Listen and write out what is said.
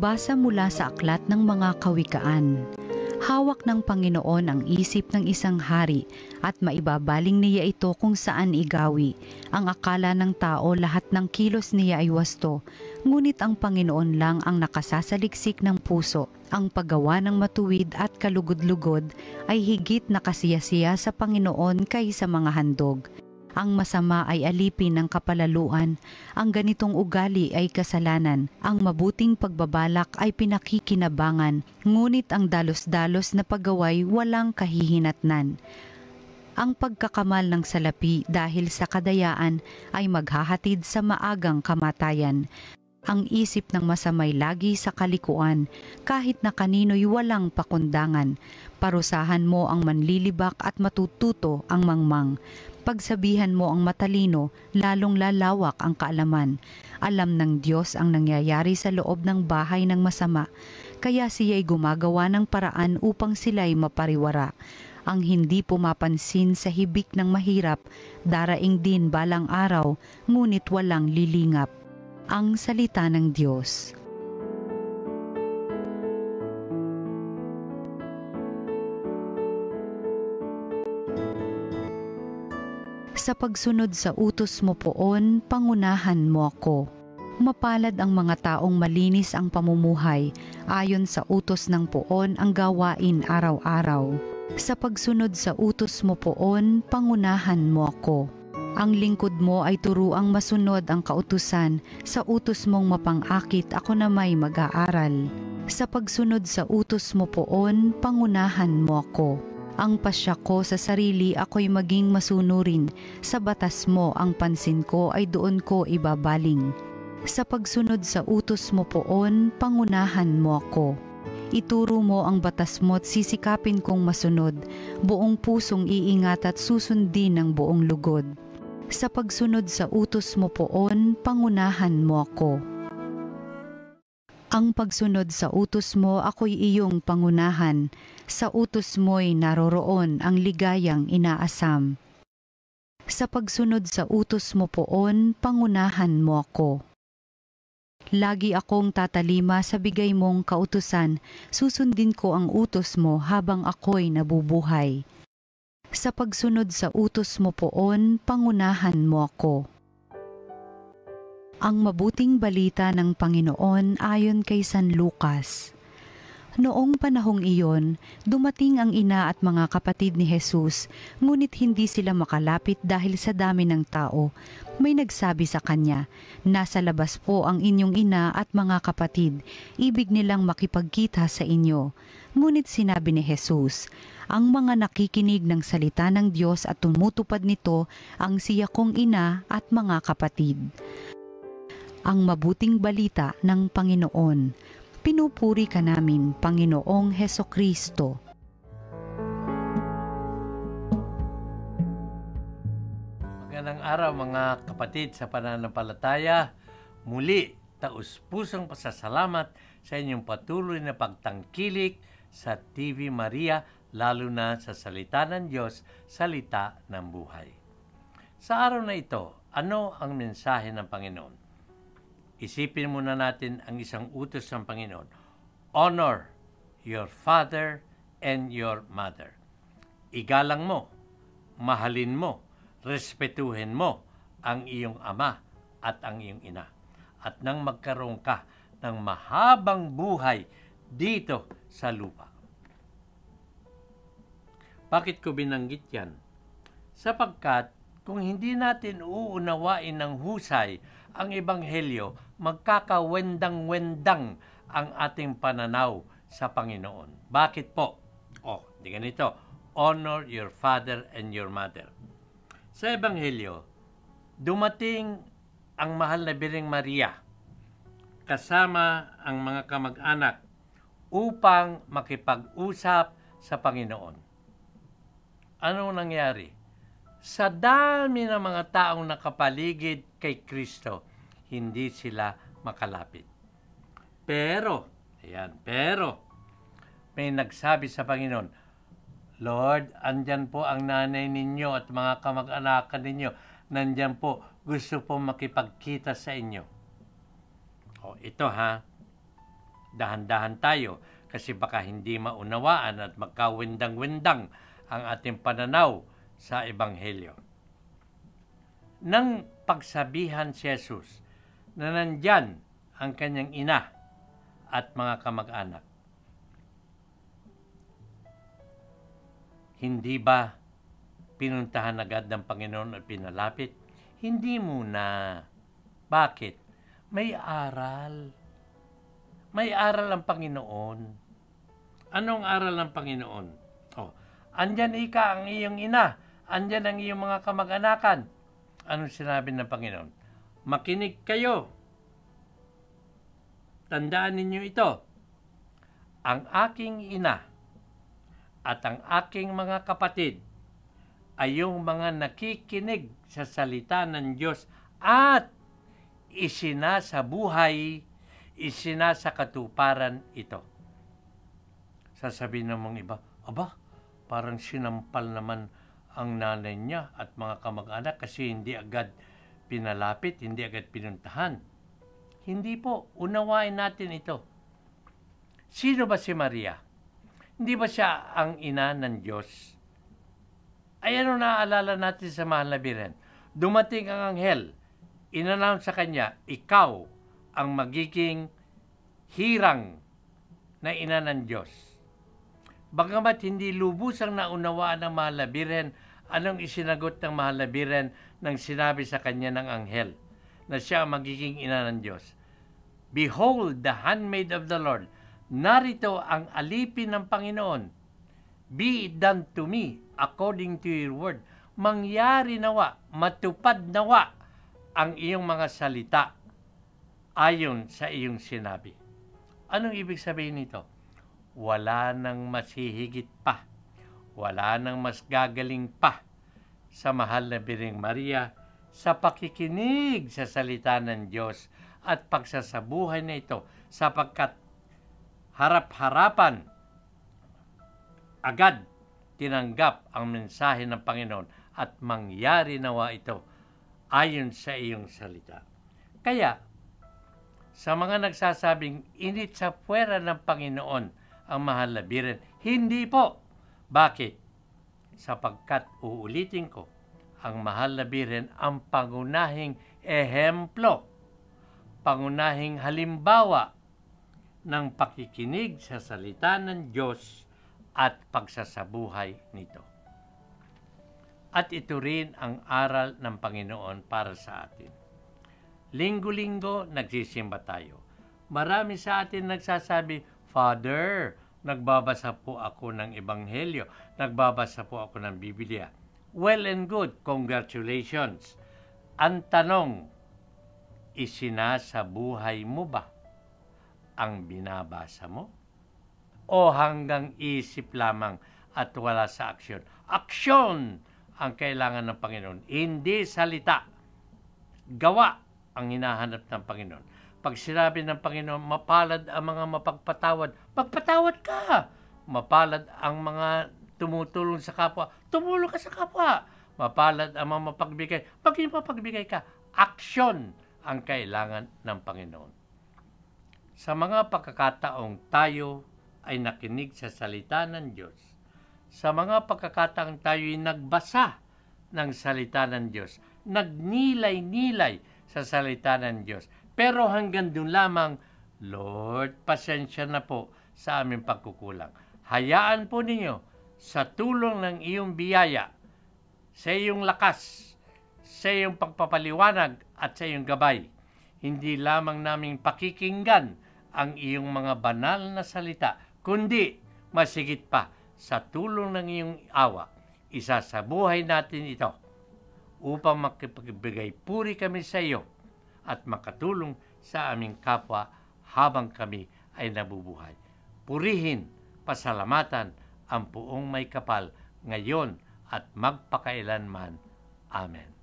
Pagbasa mula sa Aklat ng Mga Kawikaan. Hawak ng Panginoon ang isip ng isang hari at maibabaling niya ito kung saan igawi. Ang akala ng tao lahat ng kilos niya ay wasto, ngunit ang Panginoon lang ang nakasasaliksik ng puso. Ang paggawa ng matuwid at kalugod-lugod ay higit na kasiyasiya sa Panginoon kaysa mga handog. Ang masama ay alipin ng kapalaluan, ang ganitong ugali ay kasalanan, ang mabuting pagbabalak ay pinakikinabangan, ngunit ang dalos-dalos na paggaway walang kahihinatnan. Ang pagkakamal ng salapi dahil sa kadayaan ay maghahatid sa maagang kamatayan. Ang isip ng masamay lagi sa kalikuan, kahit na kanino'y walang pakundangan. Parusahan mo ang manlilibak at matututo ang mangmang. Pagsabihan mo ang matalino, lalong lalawak ang kaalaman. Alam ng Diyos ang nangyayari sa loob ng bahay ng masama, kaya siya'y gumagawa ng paraan upang sila'y mapariwara. Ang hindi pumapansin sa hibik ng mahirap, daraing din balang araw, ngunit walang lilingap. Ang salita ng Diyos. Sa pagsunod sa utos mo poon, pangunahan mo ako. Mapalad ang mga taong malinis ang pamumuhay, ayon sa utos ng poon ang gawain araw-araw. Sa pagsunod sa utos mo poon, pangunahan mo ako. Ang lingkod mo ay turuang masunod ang kautusan, sa utos mong mapang-akit ako na may mag-aaral. Sa pagsunod sa utos mo poon, pangunahan mo ako. Ang pasya ko sa sarili ako'y maging masunurin, sa batas mo ang pansin ko ay doon ko ibabaling. Sa pagsunod sa utos mo poon, pangunahan mo ako. Ituro mo ang batas mo't sisikapin kong masunod, buong pusong iingat at susundin ng buong lugod. Sa pagsunod sa utos mo poon, pangunahan mo ako. Ang pagsunod sa utos mo ako'y iyong pangunahan, sa utos mo'y naroroon ang ligayang inaasam. Sa pagsunod sa utos mo poon, pangunahan mo ako. Lagi akong tatalima sa bigay mong kautusan, susundin ko ang utos mo habang ako'y nabubuhay. Sa pagsunod sa utos mo poon, pangunahan mo ako. Ang mabuting balita ng Panginoon ayon kay San Lucas. Noong panahong iyon, dumating ang ina at mga kapatid ni Jesus, ngunit hindi sila makalapit dahil sa dami ng tao. May nagsabi sa kanya, "Nasa labas po ang inyong ina at mga kapatid, ibig nilang makipagkita sa inyo." Ngunit sinabi ni Jesus, "Ang mga nakikinig ng salita ng Diyos at tumutupad nito, ang siya kong ina at mga kapatid." Ang mabuting balita ng Panginoon. Pinupuri ka namin, Panginoong Hesukristo. Magandang araw mga kapatid sa pananampalataya. Muli, taus-pusong pasasalamat sa inyong patuloy na pagtangkilik sa TV Maria, lalo na sa salita ng Diyos, salita ng buhay. Sa araw na ito, ano ang mensahe ng Panginoon? Isipin muna natin ang isang utos ng Panginoon. Honor your father and your mother. Igalang mo, mahalin mo, respetuhin mo ang iyong ama at ang iyong ina. At nang magkaroon ka ng mahabang buhay dito sa lupa. Bakit ko binanggit yan? Sapagkat kung hindi natin uunawain ng husay ang Ebanghelyo, magkakawendang-wendang ang ating pananaw sa Panginoon. Bakit po? Di ganito. Honor your father and your mother. Sa Ebanghelyo, dumating ang mahal na Birheng Maria kasama ang mga kamag-anak upang makipag-usap sa Panginoon. Anong nangyari? Sa dami ng mga taong nakapaligid kay Kristo, hindi sila makalapit. Pero may nagsabi sa Panginoon, "Lord, andyan po ang nanay ninyo at mga kamag-anakan ninyo. Nandyan po, gusto po makipagkita sa inyo." Ito dahan-dahan tayo kasi baka hindi maunawaan at magkawindang-windang ang ating pananaw sa Ebanghelyo. Nang pagsabihan si Jesus na nandyan ang kanyang ina at mga kamag-anak, hindi ba pinuntahan agad ng Panginoon at pinalapit? Hindi muna. Bakit? May aral. May aral ang Panginoon. Anong aral ng Panginoon? Andyan ang iyong ina. Andyan ang iyong mga kamag-anakan. Anong sinabi ng Panginoon? Makinig kayo. Tandaan ninyo ito. Ang aking ina at ang aking mga kapatid ay yung mga nakikinig sa salita ng Diyos at isinasabuhay, isinasakatuparan ito. Sasabihin ng mga iba, aba, parang sinampal naman ang nanay niya at mga kamag-anak kasi hindi agad pinalapit, hindi agad pinuntahan. Hindi po, unawain natin ito. Sino ba si Maria? Hindi ba siya ang ina ng Diyos? Ay ano naaalala natin sa mahal na Birhen? Dumating ang anghel, in-announce sa kanya, ikaw ang magiging hirang na ina ng Diyos. Bagamat hindi lubusang naunawaan ng mahal na Birhen, anong isinagot ng mahal na Birhen nang sinabi sa kanya ng anghel na siya ang magiging ina ng Diyos? Behold, the handmaid of the Lord. Narito ang alipin ng Panginoon. Be it done to me according to your word. Mangyari nawa, matupad nawa ang iyong mga salita ayon sa iyong sinabi. Anong ibig sabihin nito? Wala nang masihigit pa, wala nang mas gagaling pa sa mahal na Birheng Maria sa pakikinig sa salita ng Diyos at pagsasabuhay na ito, sapagkat harap-harapan agad tinanggap ang mensahe ng Panginoon at mangyari nawa ito ayon sa iyong salita. Kaya, sa mga nagsasabing init sa puwera ng Panginoon ang mahal na Birhen, hindi po. Bakit? Sapagkat uulitin ko, ang mahal na Birhen ang pangunahing ehemplo, pangunahing halimbawa ng pakikinig sa salita ng Diyos at pagsasabuhay nito. At ito rin ang aral ng Panginoon para sa atin. Linggo-linggo, nagsisimba tayo. Marami sa atin nagsasabi, Father, nagbabasa po ako ng Ebanghelyo, nagbabasa po ako ng Biblia. Well and good, congratulations. Ang tanong, isinasabuhay mo ba ang binabasa mo? O hanggang isip lamang at wala sa aksyon? Aksyon ang kailangan ng Panginoon, hindi salita. Gawa ang hinahanap ng Panginoon. Pag sinabi ng Panginoon, mapalad ang mga mapagpatawad, magpatawad ka. Mapalad ang mga tumutulong sa kapwa, tumulong ka sa kapwa. Mapalad ang mga mapagbigay, maging mapagbigay ka. Aksyon ang kailangan ng Panginoon. Sa mga pagkakataong tayo ay nakinig sa salita ng Diyos, sa mga pagkakataong tayo'y nagbasa ng salita ng Diyos, nagnilay-nilay sa salita ng Diyos, pero hanggang doon lamang, Lord, pasensya na po sa aming pagkukulang. Hayaan po ninyo sa tulong ng iyong biyaya, sa iyong lakas, sa iyong pagpapaliwanag at sa iyong gabay, hindi lamang naming pakikinggan ang iyong mga banal na salita, kundi masigit pa sa tulong ng iyong awa, isasabuhay natin ito upang makipagbigay puri kami sa iyo at makatulong sa aming kapwa habang kami ay nabubuhay. Purihin, pasalamatan ang Poong May Kapal ngayon at magpakailanman. Amen.